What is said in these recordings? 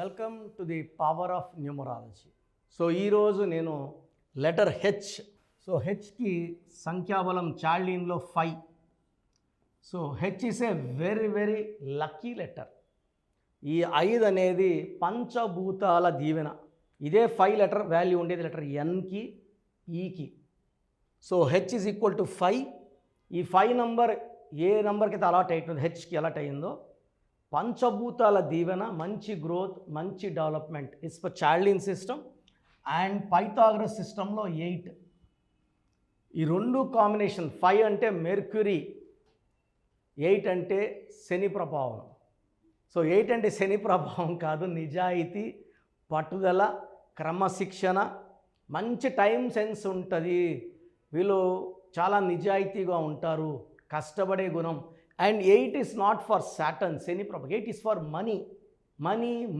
Welcome to the power of numerology. So ఈరోజు నేను letter H. So హెచ్కి సంఖ్యాబలం చార్లీన్లో 5. So H is a very very lucky letter. ఈ 5 అనేది పంచభూతాల దీవెన. ఇదే 5 లెటర్ వాల్యూ ఉండేది లెటర్ ఎన్కి, ఈకి. So H is equal to 5. ఈ 5 నంబర్ ఏ నెంబర్కి అయితే అలాట్ అవుతుందో, హెచ్కి అలాట్ అయ్యిందో, పంచభూతాల దీవెన, మంచి గ్రోత్, మంచి development is for చార్లిన్ system and Pythagoras సిస్టంలో 8. ఈ రెండు కాంబినేషన్ 5 అంటే మెర్క్యూరీ, 8 అంటే శని ప్రభావం. సో 8 అంటే శని ప్రభావం కాదు, నిజాయితీ, పట్టుదల, క్రమశిక్షణ, మంచి టైం సెన్స్ ఉంటుంది. వీళ్ళు చాలా నిజాయితీగా ఉంటారు, కష్టపడే గుణం. And 8 is not for Saturn, శని ప్రభావం. 8 is for money,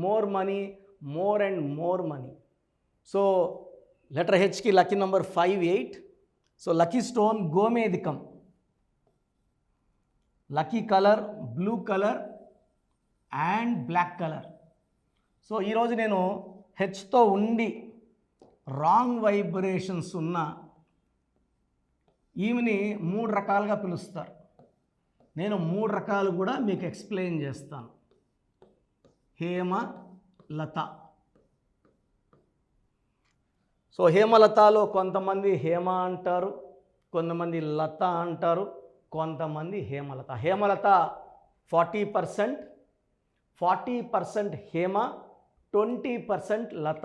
more money, more and more money. So letter హెచ్కి lucky number 5, 8. So lucky stone గోమేధికం, lucky colour blue colour and black colour. So ఈరోజు నేను హెచ్తో ఉండి రాంగ్ వైబ్రేషన్స్ ఉన్న ఈమెని 3 రకాలుగా పిలుస్తారు. నేను 3 రకాలు కూడా మీకు ఎక్స్ప్లెయిన్ చేస్తాను. హేమలత. సో హేమలతలో కొంతమంది హేమ అంటారు, కొంతమంది లత అంటారు, కొంతమంది హేమలత. హేమలత 40% హేమ, 20% లత.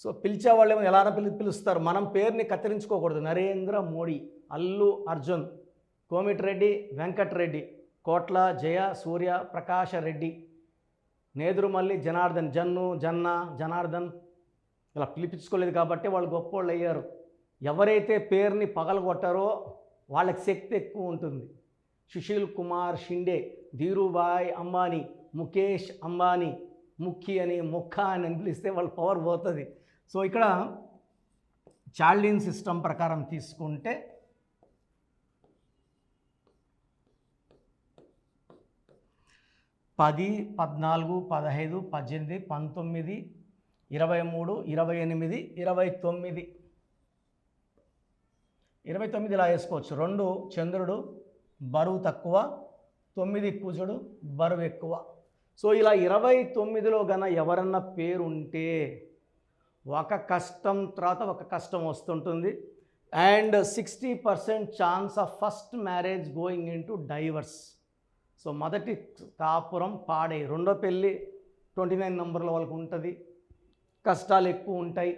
సో పిలిచేవాళ్ళేమో ఎలా పిలుస్తారు. మనం పేరుని కత్తిరించుకోకూడదు. నరేంద్ర మోడీ, అల్లు అర్జున్, కోమిటిరెడ్డి వెంకటరెడ్డి, కోట్ల జయ సూర్య ప్రకాశ రెడ్డి, నేదురుమల్లి జనార్దన్, జన్ను జన్న జనార్దన్, ఇలా పిలిపించుకోలేదు కాబట్టి వాళ్ళు గొప్పోళ్ళు అయ్యారు. ఎవరైతే పేరుని పగలగొట్టారో వాళ్ళకి శక్తి ఎక్కువ ఉంటుంది. సుశీల్ కుమార్ షిండే, ధీరుభాయ్ అంబానీ, ముఖేష్ అంబానీ, ముఖి అని ముఖ అని పిలిస్తే వాళ్ళ పవర్ పోతుంది. సో ఇక్కడ చార్లిన్ సిస్టమ్ ప్రకారం తీసుకుంటే 10, 14, 15, 18, 19, 23, 28, 29. 29 ఇలా వేసుకోవచ్చు. 2 చంద్రుడు బరువు తక్కువ, 9 కుజుడు బరువు ఎక్కువ. సో ఇలా 29లో గన ఎవరన్నా పేరు ఉంటే ఒక కష్టం తర్వాత ఒక కష్టం వస్తుంటుంది. And 60% chance of first marriage going in to divorce. So మొదటి కాపురం పాడే, రెండో పెళ్ళి 29 నంబర్ల వాళ్ళకు ఉంటుంది. కష్టాలు ఎక్కువ ఉంటాయి,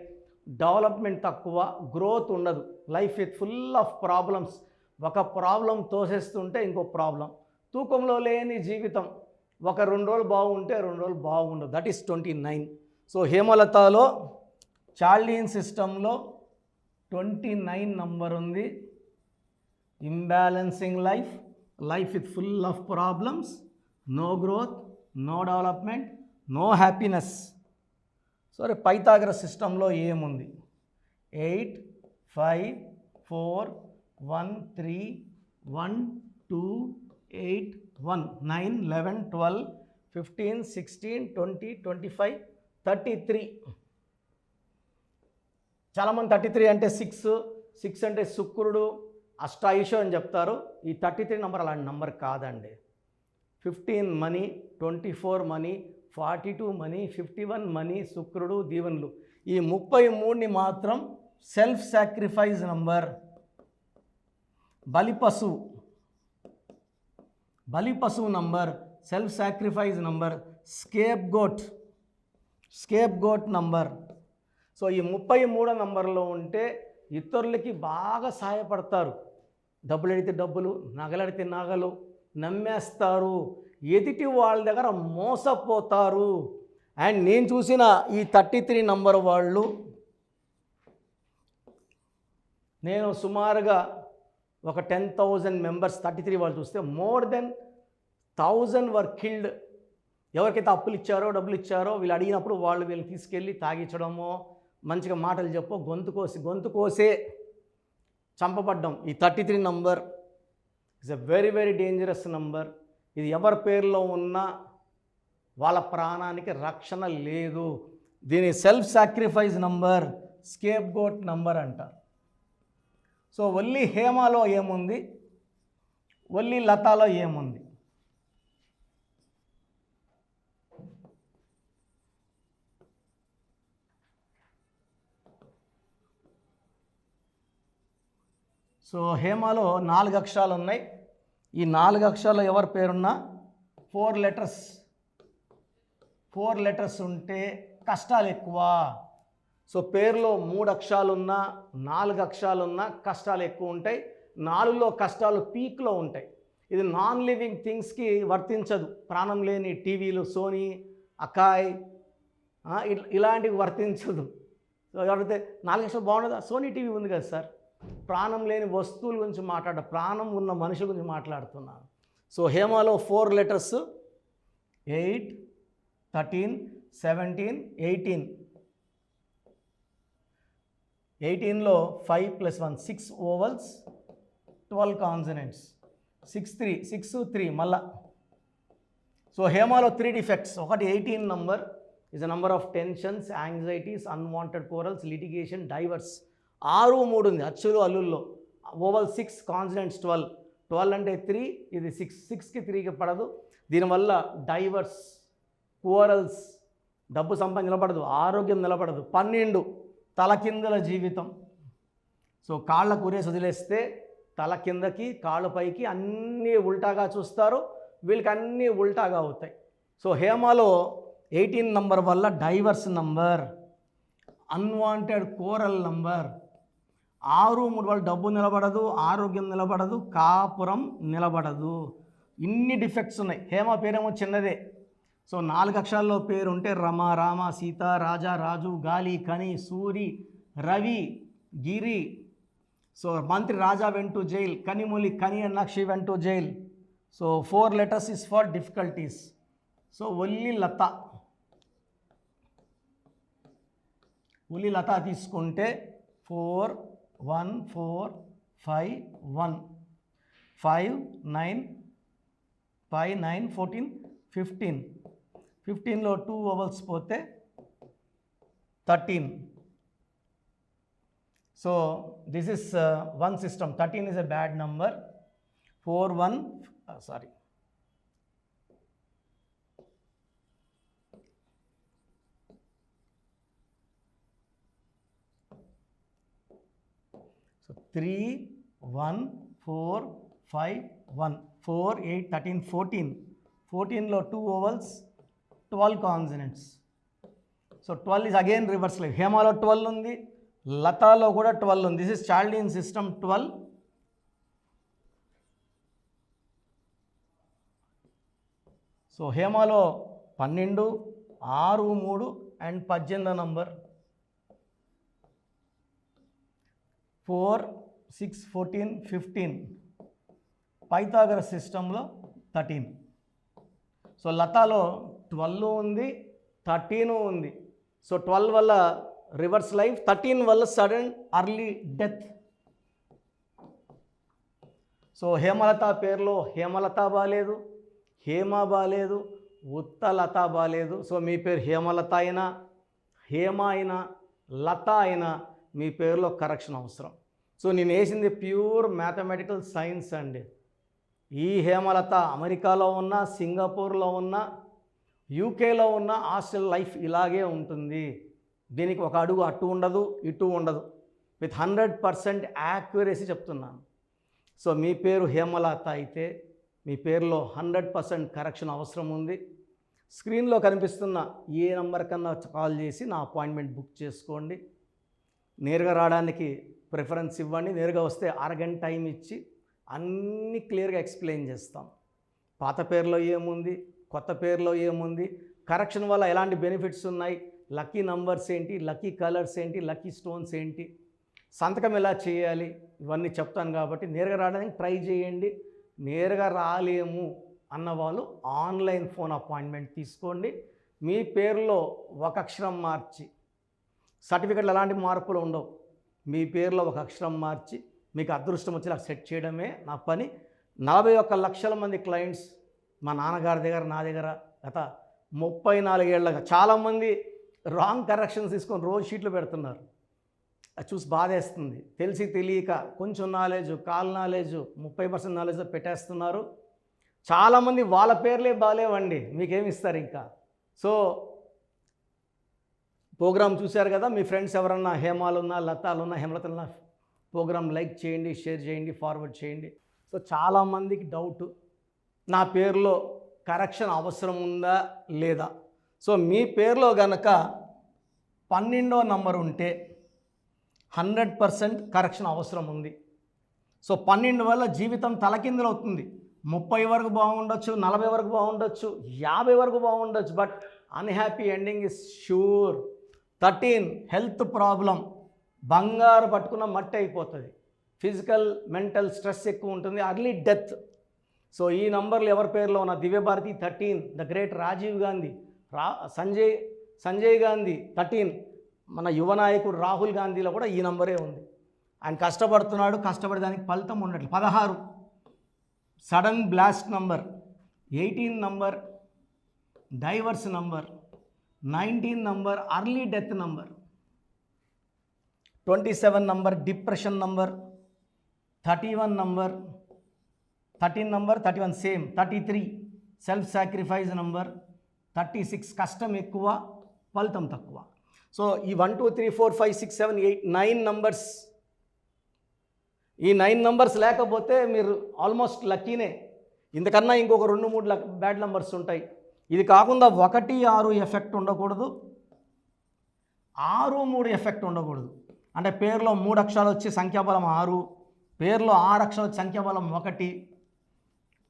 డెవలప్మెంట్ తక్కువ, గ్రోత్ ఉండదు. Life with full of problems. ఒక ప్రాబ్లం తోసేస్తుంటే ఇంకో ప్రాబ్లం. తూకంలో లేని జీవితం. ఒక 2 రోజులు బాగుంటే 2 రోజులు బాగుండదు. That is 29. సో హేమలతలో చార్లిన్ సిస్టంలో 29 నంబర్ ఉంది. Imbalancing life, life with full of problems, no growth, no development, no happiness. సరే పైథాగరస్ సిస్టంలో ఏముంది? 8, 5, 4, 1, 3, 1, 2, 8, 1, 9, 11, 12, 15, 16, 20, 25, 33. చాలామంది 33 అంటే 6 అంటే శుక్రుడు, అష్టాయుష అని చెప్తారు. ఈ 33 నంబర్ అలాంటి నంబర్ కాదండి. 15 మనీ, 24 మనీ, 42 మనీ, 51 మనీ, శుక్రుడు దీవెనలు. ఈ 33ని మాత్రం సెల్ఫ్ సాక్రిఫైస్ నంబర్. బలిపశువు number, self sacrifice number, scapegoat number. So ఈ 33 నంబర్లో ఉంటే ఇతరులకి బాగా సహాయపడతారు. డబ్బులు అడిగితే డబ్బులు, నగలు అడిగితే నగలు, నమ్మేస్తారు, ఎదుటి వాళ్ళ దగ్గర మోసపోతారు. అండ్ నేను చూసిన ఈ 33 నంబర్ వాళ్ళు, నేను సుమారుగా ఒక 10,000 మెంబర్స్ 33 వాళ్ళు చూస్తే మోర్ దెన్ 1000 వర్ కిల్డ్. ఎవరికైతే అప్పులు ఇచ్చారో డబ్బులు ఇచ్చారో వీళ్ళు అడిగినప్పుడు వాళ్ళు వీళ్ళు తీసుకెళ్ళి తాగించడమో, మంచిగా మాటలు చెప్పో, గొంతు కోసే చంపబడ్డం. ఈ 33 number is a very very dangerous number. ఇది ఎవరి పేరులో ఉన్నా వాళ్ళ ప్రాణానికి రక్షణ లేదు. దీని self sacrifice number, scapegoat number అంటారు. సో ఒల్లి హేమలో ఏముంది, ఒల్లి లతాలో ఏముంది? సో హేమలో 4 అక్షరాలు ఉన్నాయి. ఈ 4 అక్షరాలు ఎవరి పేరున్నా 4 లెటర్స్ ఉంటే కష్టాలు ఎక్కువ. సో పేరులో 3 అక్షరాలున్నా 4 అక్షరాలున్నా కష్టాలు ఎక్కువ ఉంటాయి. 4లో కష్టాలు పీక్లో ఉంటాయి. ఇది నాన్ లివింగ్ థింగ్స్కి వర్తించదు. ప్రాణం లేని టీవీలు, సోనీ, అకాయ్ ఇలాంటివి వర్తించదు. సో ఎవరైతే 4 అక్షరాలు బాగుండదా, సోనీ టీవీ ఉంది కదా సార్. ప్రాణం లేని వస్తువుల గురించి ప్రాణం ఉన్న మనుషుల గురించి మాట్లాడుతున్నాను. సో హేమలో 4 లెటర్స్ 8, 13, 17, 18. 18లో 5 + 1 6 ఓవల్స్, 12 కాన్సనెంట్స్. 6 3 మళ్ళా. సో హేమలో 3 డిఫెక్ట్స్. ఒకటి 18 number is a number of tensions, anxieties, unwanted quarrels, litigation, divorce. 6 3 ఉంది అచ్చులు అల్లుల్లో. Oval 6, consonants 12. 12 అంటే 3, ఇది 6. 6కి 3కి పడదు. దీనివల్ల డైవర్స్, కోరల్స్, డబ్బు సంపాదన నిలబడదు, ఆరోగ్యం నిలబడదు. 12 తలకిందుల జీవితం. సో కాళ్ళ కూరేసి వదిలేస్తే తల కిందకి కాళ్ళు పైకి అన్నీ ఉల్టాగా చూస్తారు. వీళ్ళకి అన్నీ ఉల్టాగా అవుతాయి. సో హేమలో 18 నంబర్ వల్ల divorce number, unwanted coral number. 6 3 వల్ల డబ్బు నిలబడదు, ఆరోగ్యం నిలబడదు, కాపురం నిలబడదు. ఇన్ని డిఫెక్ట్స్ ఉన్నాయి. హేమ పేరేమో చిన్నదే. సో 4 అక్షరాల్లో పేరు ఉంటే రమ, రామ, సీత, రాజా, రాజు, గాలి, కని, సూరి, రవి, గిరి. సో మంత్రి Raja went to jail, Kanimozhi, Kani and నక్షి went to jail. So 4 letters is for difficulties. So ఒల్లి లత తీసుకుంటే 4 1 4 5 1 5 9 5 9 14 15. 15లో 2 ఓవల్స్ పోతే 13. So this is one system. 13 is a bad number. 4 1 sorry. So 3 1 4 5 1 4 8 13 14. 14లో 2 vowels, 12 consonants. So 12 is again reverse life. హేమలో 12 ఉంది, లతాలో కూడా 12 ఉంది. This is Chaldean system 12. So హేమలో 12, 6 3 అండ్ 18 నంబర్. 4 6 14 15. పైథాగరస్ సిస్టంలో 13. సో లతాలో 12 ఉంది, 13 ఉంది. సో 12 వల్ల రివర్స్ లైఫ్, 13 వల్ల sudden early death. So Hemalatha పేరులో హేమలత బాలేదు, హేమ బాలేదు, ఉత్తలత బాలేదు. సో మీ పేరు హేమలత అయినా, హేమ అయినా, లత అయినా మీ పేరులో కరెక్షన్ అవసరం. సో నేను వేసింది ప్యూర్ మ్యాథమెటికల్ సైన్స్ అండి. ఈ హేమలత అమెరికాలో ఉన్న, సింగపూర్లో ఉన్న, యూకేలో ఉన్న హాస్టల్ లైఫ్ ఇలాగే ఉంటుంది. దీనికి ఒక అడుగు అటు ఉండదు, ఇటు ఉండదు. విత్ 100% యాక్యురసీ చెప్తున్నాను. సో మీ పేరు హేమలత అయితే మీ పేరులో 100% కరెక్షన్ అవసరం ఉంది. స్క్రీన్లో కనిపిస్తున్న ఏ నెంబర్ కన్నా కాల్ చేసి నా అపాయింట్మెంట్ బుక్ చేసుకోండి. నేరుగా రావడానికి ప్రిఫరెన్స్ ఇవ్వండి. నేరుగా వస్తే అరగంట టైం ఇచ్చి అన్నీ క్లియర్గా ఎక్స్ప్లెయిన్ చేస్తాం. పాత పేరులో ఏముంది, కొత్త పేరులో ఏముంది, కరెక్షన్ వల్ల ఎలాంటి బెనిఫిట్స్ ఉన్నాయి, లక్కీ నంబర్స్ ఏంటి, లక్కీ కలర్స్ ఏంటి, లక్కీ స్టోన్స్ ఏంటి, సంతకం ఎలా చేయాలి, ఇవన్నీ చెప్తాను. కాబట్టి నేరుగా రావడానికి ట్రై చేయండి. నేరుగా రాలేము అన్న వాళ్ళు ఆన్లైన్ ఫోన్ అపాయింట్మెంట్ తీసుకోండి. మీ పేరులో ఒక అక్షరం మార్చి, సర్టిఫికెట్లు ఎలాంటి మార్పులు ఉండవు, మీ పేరులో ఒక అక్షరం మార్చి మీకు అదృష్టం వచ్చేలా సెట్ చేయడమే నా పని. 41 లక్షల మంది క్లయింట్స్ మా నాన్నగారి దగ్గర, నా దగ్గర గత 34 ఏళ్ళగా చాలామంది రాంగ్ కరెక్షన్స్ తీసుకొని రోజు షీట్లు పెడుతున్నారు. అది చూసి బాధేస్తుంది. తెలిసి తెలియక కొంచెం నాలెడ్జ్, కాల్ నాలెడ్జ్, 30% నాలెడ్జ్ పెట్టేస్తున్నారు. చాలామంది వాళ్ళ పేర్లే బాలేవండి, మీకేమి ఇస్తారు ఇంకా. సో ప్రోగ్రామ్ చూశారు కదా, మీ ఫ్రెండ్స్ ఎవరన్నా హేమాలున్నా, లతాలున్నా, హేమలతలున్నా ప్రోగ్రామ్ లైక్ చేయండి, షేర్ చేయండి, ఫార్వర్డ్ చేయండి. సో చాలామందికి డౌట్, నా పేరులో కరెక్షన్ అవసరం ఉందా లేదా. సో మీ పేరులో గనక 12వ నంబర్ ఉంటే 100% కరెక్షన్ అవసరం ఉంది. సో 12 వల్ల జీవితం తలకిందులు అవుతుంది. 30 వరకు బాగుండొచ్చు, 40 వరకు బాగుండొచ్చు, 50 వరకు బాగుండొచ్చు, but unhappy ending is sure. 13 health problem, బంగారు పట్టుకున్న మట్టి అయిపోతుంది. ఫిజికల్ మెంటల్ స్ట్రెస్ ఎక్కువ ఉంటుంది, అర్లీ డెత్. సో ఈ నంబర్లు ఎవరి పేరులో ఉన్న దివ్యభారతి 13, ద గ్రేట్ రాజీవ్ గాంధీ, సంజయ్ గాంధీ 13, మన యువ నాయకుడు రాహుల్ గాంధీలో కూడా ఈ నంబరే ఉంది. ఆయన కష్టపడుతున్నాడు, కష్టపడేదానికి ఫలితం ఉండట్లేదు. 16 sudden blast number, 18 number divorce number, 19 number early death number, 27 number depression number, 31 number 13 number 31 same, 33 self sacrifice number, 36 కష్టం ఎక్కువ ఫలితం తక్కువ. సో ఈ 1 2 3 4 5 6 7 8 9 నంబర్స్, ఈ 9 నంబర్స్ లేకపోతే మీరు ఆల్మోస్ట్ లక్కీనే. ఇంతకన్నా ఇంకొక 2 3 బ్యాడ్ నంబర్స్ ఉంటాయి. ఇది కాకుండా 1 6 ఎఫెక్ట్ ఉండకూడదు, 6 3 ఎఫెక్ట్ ఉండకూడదు. అంటే పేరులో 3 అక్షరాలు వచ్చి సంఖ్యాబలం 6, పేరులో 6 అక్షరాలు వచ్చి సంఖ్యాబలం 1.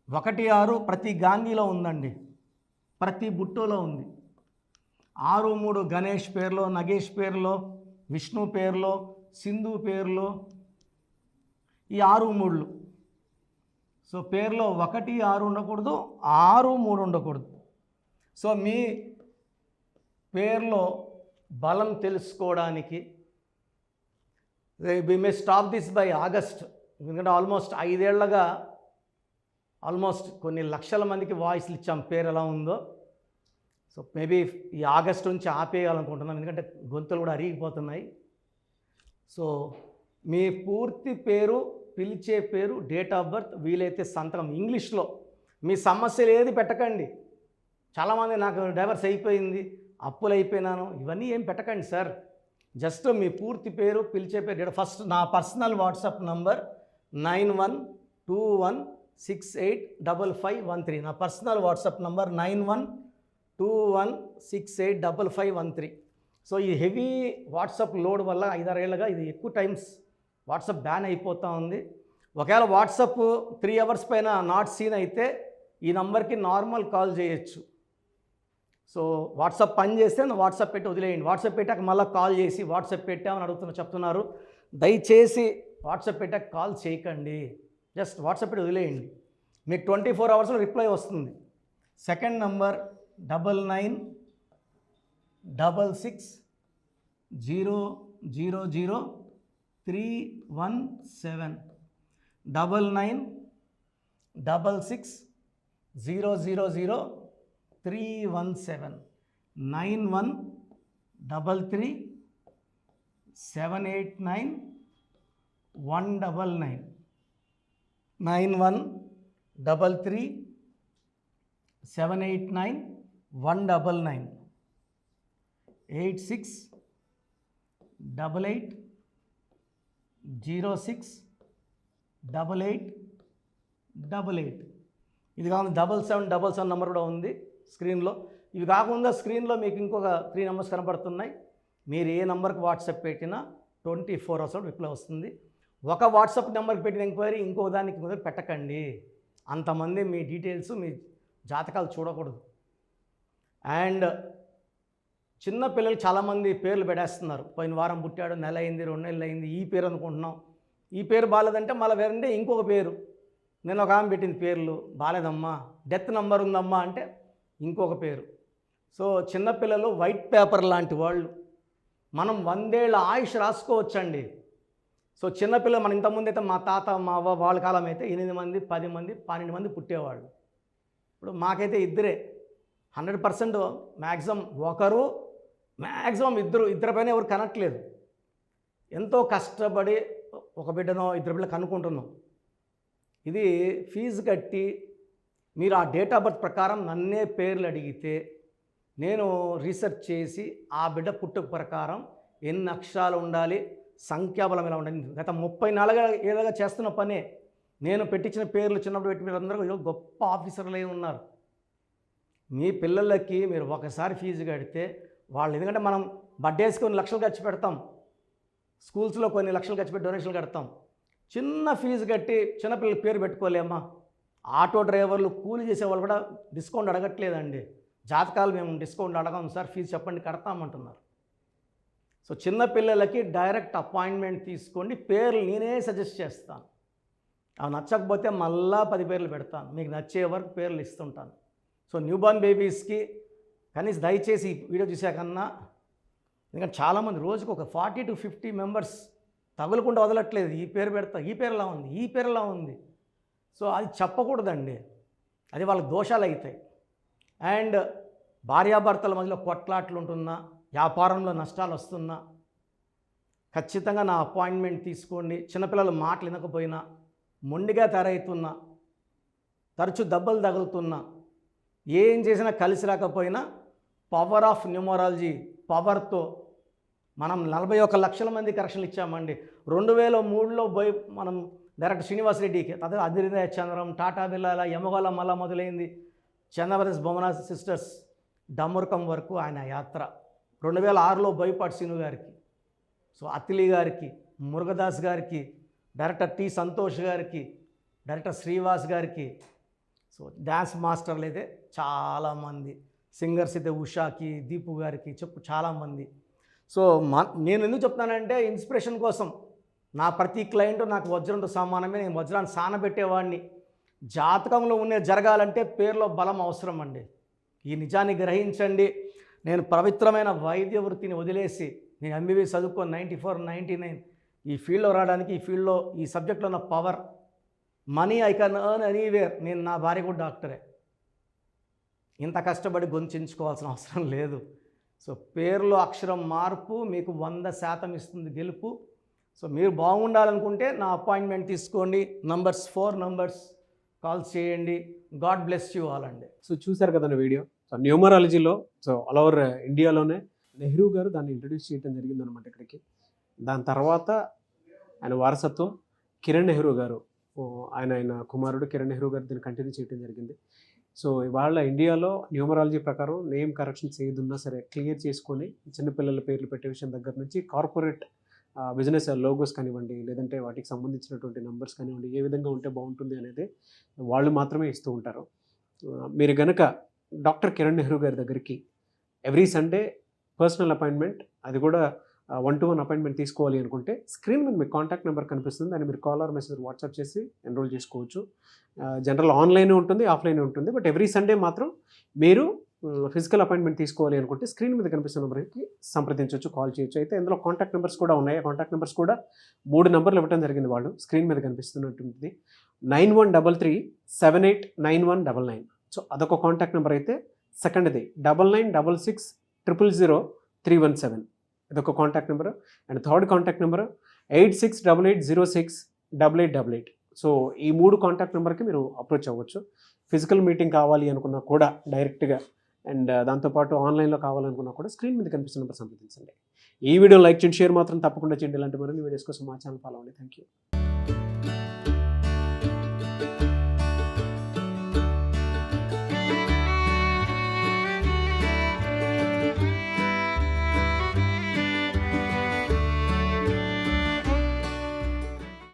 1 6 ప్రతి గాంధీలో ఉందండి, ప్రతి బుట్టోలో ఉంది. 6 3 గణేష్ పేరులో, నగేష్ పేరులో, విష్ణు పేరులో, సింధు పేరులో, ఈ 6 3లు. సో పేరులో 1 6 ఉండకూడదు, 6 3 ఉండకూడదు. సో మీ పేరులో బలం తెలుసుకోవడానికి we may stop this by August. ఎందుకంటే ఆల్మోస్ట్ 5 ఏళ్లగా ఆల్మోస్ట్ కొన్ని లక్షల మందికి వాయిస్లు ఇచ్చాం పేరు ఎలా ఉందో. సో మేబీ ఈ ఆగస్ట్ నుంచి ఆపేయాలనుకుంటున్నాం, ఎందుకంటే గొంతులు కూడా అరిగిపోతున్నాయి. సో మీ పూర్తి పేరు, పిలిచే పేరు, డేట్ ఆఫ్ బర్త్, వీలైతే సంతకం ఇంగ్లీష్లో. మీ సమస్యలు ఏది పెట్టకండి. చాలామంది నాకు డైవర్స్ అయిపోయింది, అప్పులు అయిపోయినాను, ఇవన్నీ ఏం పెట్టకండి సార్. జస్ట్ మీ పూర్తి పేరు, పిలిచే పేరు, డేట్. ఫస్ట్ నా పర్సనల్ వాట్సాప్ నంబర్ 9121685513. నా పర్సనల్ వాట్సాప్ నంబర్ 9121685513. సో ఈ హెవీ వాట్సాప్ లోడ్ వల్ల 5 6 ఏళ్ళగా ఇది ఎక్కువ టైమ్స్ వాట్సాప్ బ్యాన్ అయిపోతూ ఉంది. ఒకవేళ వాట్సాప్ 3 అవర్స్ పైన నాట్ సీన్ అయితే ఈ నంబర్కి నార్మల్ కాల్ చేయొచ్చు. సో వాట్సాప్ పని చేస్తే వాట్సాప్ పెట్టి వదిలేయండి. వాట్సాప్ పెట్టాక మళ్ళీ కాల్ చేసి వాట్సాప్ పెట్టామని చెప్తున్నారు. దయచేసి వాట్సాప్ పెట్టాక కాల్ చేయకండి, జస్ట్ వాట్సాప్ పెట్టి వదిలేయండి. మీకు 24 అవర్స్లో రిప్లై వస్తుంది. Second number 9966000317, 9966000317, 9133789199, 9133789199, 8688068888. ఇది కాకుండా 7777 నెంబర్ కూడా ఉంది స్క్రీన్లో. ఇవి కాకుండా స్క్రీన్లో మీకు ఇంకొక 3 నెంబర్స్ కనబడుతున్నాయి. మీరు ఏ నెంబర్కి వాట్సాప్ పెట్టినా 24 అవర్స్ రిప్లై వస్తుంది. ఒక వాట్సాప్ నెంబర్కి పెట్టిన ఎంక్వైరీ ఇంకో దానికి పెట్టకండి. అంతమంది మీ డీటెయిల్స్, మీ జాతకాలు చూడకూడదు. అండ్ చిన్న పిల్లలు చాలామంది పేర్లు పెట్టేస్తున్నారు. పోయిన వారం పుట్టాడు, నెల అయింది, 2 నెలలు అయింది, ఈ పేరు అనుకుంటున్నాం. ఈ పేరు బాగాలేదంటే మళ్ళీ వేరంటే ఇంకొక పేరు. నేను ఒక ఆమె పెట్టింది పేర్లు బాగాలేదమ్మా, డెత్ నెంబర్ ఉందమ్మా అంటే ఇంకొక పేరు. సో చిన్నపిల్లలు వైట్ పేపర్ లాంటి వాళ్ళు. మనం 100 ఏళ్ళ ఆయుష్ రాసుకోవచ్చండి. సో చిన్నపిల్లలు మన ఇంతకుముందు అయితే మా తాత మా అవ్వ వాళ్ళ కాలం అయితే 8 మంది 10 మంది 12 మంది పుట్టేవాళ్ళు. ఇప్పుడు మాకైతే 2. 100% మ్యాక్సిమం ఒకరు, మ్యాక్సిమం ఇద్దరి పైన ఎవరు కనట్లేదు. ఎంతో కష్టపడి ఒక బిడ్డనో ఇద్దరు బిడ్డలు కనుక్కుంటున్నాం. ఇది ఫీజు కట్టి మీరు ఆ డేట్ ఆఫ్ బర్త్ ప్రకారం నన్నే పేర్లు అడిగితే నేను రీసెర్చ్ చేసి ఆ బిడ్డ పుట్టుక ప్రకారం ఎన్ని అక్షరాలు ఉండాలి, సంఖ్యాబలం ఎలా ఉండాలి, గత 34 ఏళ్ళుగా చేస్తున్న పనే. నేను పెట్టించిన పేర్లు చిన్నప్పుడు పెట్టి మీరు అందరూ గొప్ప ఆఫీసర్లే ఉన్నారు. మీ పిల్లలకి మీరు ఒకసారి ఫీజు కడితే వాళ్ళు, ఎందుకంటే మనం బర్త్డేస్కి కొన్ని లక్షలు ఖర్చు పెడతాం, స్కూల్స్లో కొన్ని లక్షలు ఖర్చు పెట్టి డొనేషన్లు కడతాం. చిన్న ఫీజు కట్టి చిన్నపిల్లల పేరు పెట్టుకోలేమా? ఆటో డ్రైవర్లు, కూలి చేసేవాళ్ళు కూడా డిస్కౌంట్ అడగట్లేదండి. జాతకాలు మేము డిస్కౌంట్ అడగం సార్, ఫీజు చెప్పండి కడతామంటున్నారు. సో చిన్నపిల్లలకి డైరెక్ట్ అపాయింట్మెంట్ తీసుకోండి, పేర్లు నేనే సజెస్ట్ చేస్తాను. అవి నచ్చకపోతే మళ్ళా 10 పేర్లు పెడతాను, మీకు నచ్చే వరకు పేర్లు ఇస్తుంటాను. సో న్యూబార్న్ బేబీస్కి కనీసం దయచేసి ఈ వీడియో చూసాకన్నా, ఎందుకంటే చాలామంది రోజుకు ఒక 40 to 50 మెంబర్స్ తగులుకుంటూ వదలట్లేదు. ఈ పేరు పెడతా, ఈ పేరులా ఉంది, ఈ పేరులా ఉంది. సో అది చెప్పకూడదండి, అది వాళ్ళకి దోషాలు అవుతాయి. అండ్ భార్యాభర్తల మధ్యలో కొట్లాట్లు ఉంటున్నా, వ్యాపారంలో నష్టాలు వస్తున్నా ఖచ్చితంగా నా అపాయింట్మెంట్ తీసుకోండి. చిన్నపిల్లలు మాటలు వినకపోయినా, మొండిగా తయారవుతున్నా, తరచూ దెబ్బలు తగులుతున్నా, ఏం చేసినా కలిసి రాకపోయినా పవర్ ఆఫ్ న్యూమరాలజీ పవర్తో మనం 41 లక్షల మంది కరెక్షన్లు ఇచ్చామండి. 2003లో పోయి మనం డైరెక్ట్ శ్రీనివాస్ రెడ్డికి, అదే అదిరిదయ చంద్రం, టాటా బిర్లా, యమగోళ మళ్ళా మొదలైంది, చంద్రవరస్ బొమ్మన సిస్టర్స్, డమ్మరుకం వరకు ఆయన యాత్ర. 2006లో బోయపాటి శ్రీను గారికి, సో అతిలి గారికి, మురుగదాస్ గారికి, డైరెక్టర్ టి సంతోష్ గారికి, డైరెక్టర్ శ్రీవాస్ గారికి, సో డ్యాన్స్ మాస్టర్లు అయితే చాలామంది, సింగర్స్ అయితే ఉషాకి, దీపు గారికి చాలామంది. సో నేను ఎందుకు చెప్తానంటే ఇన్స్పిరేషన్ కోసం. నా ప్రతి క్లయింట్ నాకు వజ్రంతో సమానమే, నేను వజ్రాన్ని సానబెట్టేవాడిని. జాతకంలో ఉండే జరగాలంటే పేరులో బలం అవసరం అండి. ఈ నిజాన్ని గ్రహించండి. నేను పవిత్రమైన వైద్య వృత్తిని వదిలేసి నేను ఎంబీబీఎస్ చదువుకొని 94, 99 ఈ ఫీల్డ్లో రావడానికి, ఈ ఫీల్డ్లో ఈ సబ్జెక్ట్లో ఉన్న power, money I can earn anywhere. నేను, నా భార్య కూడా డాక్టరే. ఇంత కష్టపడి గొంతుంచుకోవాల్సిన అవసరం లేదు. సో పేరులో అక్షరం మార్పు మీకు 100% ఇస్తుంది గెలుపు. సో మీరు బాగుండాలనుకుంటే నా అపాయింట్మెంట్ తీసుకోండి. 4 నంబర్స్ కాల్ చేయండి. గాడ్ బ్లెస్ యూ ఆల్ అండి. సో చూసారు కదండి వీడియో. సో న్యూమరాలజీలో సో ఆల్ ఓవర్ ఇండియాలోనే నెహ్రూ గారు దాన్ని ఇంట్రడ్యూస్ చేయడం జరిగిందనమాట ఇక్కడికి. దాని తర్వాత ఆయన వారసత్వం కిరణ్ నెహ్రూ గారు, ఆయన కుమారుడు కిరణ్ నెహ్రూ గారు దీన్ని కంటిన్యూ చేయడం జరిగింది. సో ఇవాళ ఇండియాలో న్యూమరాలజీ ప్రకారం నేమ్ కరెక్షన్స్ ఏదున్నా సరే క్లియర్ చేసుకొని చిన్నపిల్లల పేర్లు పెట్టే విషయం దగ్గర నుంచి కార్పొరేట్ బిజినెస్ లోగోస్ కానివ్వండి, లేదంటే వాటికి సంబంధించినటువంటి నెంబర్స్ కానివ్వండి, ఏ విధంగా ఉంటే బాగుంటుంది అనేది వాళ్ళు మాత్రమే ఇస్తూ ఉంటారు. మీరు కనుక డాక్టర్ కిరణ్ నెహ్రూ గారి దగ్గరికి ఎవ్రీ సండే పర్సనల్ అపాయింట్మెంట్, అది కూడా 1-to-1 అపాయింట్మెంట్ తీసుకోవాలి అనుకుంటే స్క్రీన్ మీద మీకు కాంటాక్ట్ నెంబర్ కనిపిస్తుంది, దాన్ని మీరు కాల్ ఆర్ మెసేజ్ వాట్సాప్ చేసి ఎన్రోల్ చేసుకోవచ్చు. జనరల్ ఆన్లైన్ ఉంటుంది, ఆఫ్లైన్ ఉంటుంది. బట్ ఎవ్రీ సండే మాత్రం మీరు ఫిజికల్ అపాయింట్మెంట్ తీసుకోవాలి అనుకుంటే స్క్రీన్ మీద కనిపిస్తున్న నెంబర్కి సంప్రదించవచ్చు, కాల్ చేయొచ్చు. అయితే ఇందులో కాంటాక్ట్ నెంబర్స్ కూడా ఉన్నాయి. ఆ కాంటాక్ట్ నెంబర్స్ కూడా 3 నెంబర్లు ఇవ్వడం జరిగింది. వాళ్ళు స్క్రీన్ మీద కనిపిస్తున్నటువంటి 9133789199. సో అదొక కాంటాక్ట్ నెంబర్ అయితే, సెకండ్ది 9966000317, ఇదొక contact number. And third contact number 8688068888. So ఈ 3 కాంటాక్ట్ నెంబర్కి మీరు అప్రోచ్ అవ్వచ్చు. ఫిజికల్ మీటింగ్ కావాలి అనుకున్నా కూడా డైరెక్ట్గా, అండ్ దాంతోపాటు ఆన్లైన్లో కావాలనుకున్నా కూడా స్క్రీన్ మీద కనిపిస్తున్న నెంబర్ సంప్రదించండి. ఈ వీడియో లైక్ చేయండి, షేర్ మాత్రం తప్పకుండా చేయండి. ఇలాంటి మరిన్ని వీడియోస్ కోసం మా ఛానల్ ఫాలో అవ్వండి. Thank you.